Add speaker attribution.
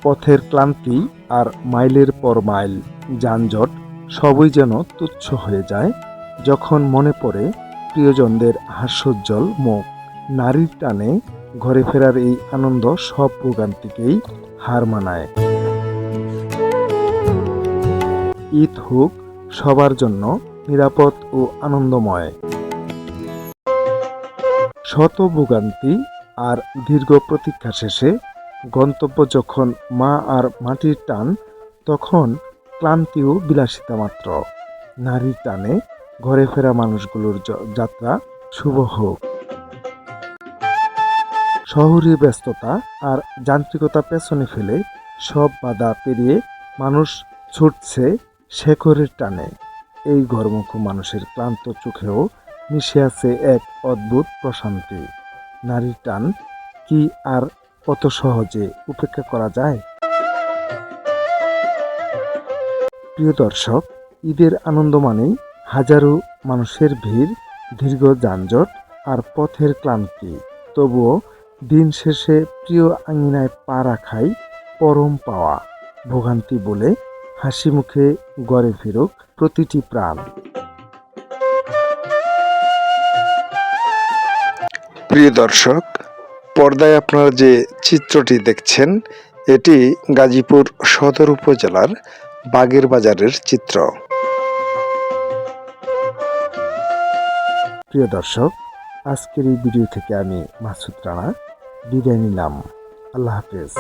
Speaker 1: পথের ক্লান্তি আর মাইলের পর মাইল যানজট সবই যেন তুচ্ছ হয়ে যায় যখন মনে পড়ে প্রিয়জনদের হাস্যোজ্জ্বল মুখ। নারীর টানে ঘরে ফেরার এই আনন্দ সব ভোগান্তিকেই হার মানায়। ঈদ হোক সবার জন্য নিরাপদ ও আনন্দময়। শত ভোগান্তি আর দীর্ঘ প্রতীক্ষা শেষে গন্তব্য যখন মা আর মাটির টান, তখন ক্লান্তিও বিলাসিতা মাত্র। নারীর টানে ঘরে ফেরা মানুষগুলোর যাত্রা শুভ হোক। শহুরে ব্যস্ততা আর যান্ত্রিকতা পেছনে ফেলে সব বাধা পেরিয়ে মানুষ ছুটছে শেকড়ের টানে। এই ঘরমুখো মানুষের ক্লান্ত চোখেও মিশে আছে এক অদ্ভুত প্রশান্তি। নারীর টান কি আর কত সহজে উপেক্ষা করা যায়? প্রিয় দর্শক, ঈদের আনন্দ মানেই হাজারো মানুষের ভিড়, দীর্ঘ যানজট আর পথের ক্লান্তি। তবুও দিন শেষে প্রিয় আঙিনায় পা রাখাই পরম পাওয়া। ভোগান্তি বলে হাসি মুখে গড়ে ফিরুক প্রতিটি প্রাণ।
Speaker 2: প্রিয় দর্শক, পর্দায় আপনারা যে চিত্রটি দেখছেন, এটি গাজীপুর সদর উপজেলার বাগের বাজারের চিত্র।
Speaker 1: প্রিয় দর্শক, আজকের এই ভিডিও থেকে আমি মাসুদ রানা বিদায় নিলাম। আল্লাহ হাফেজ।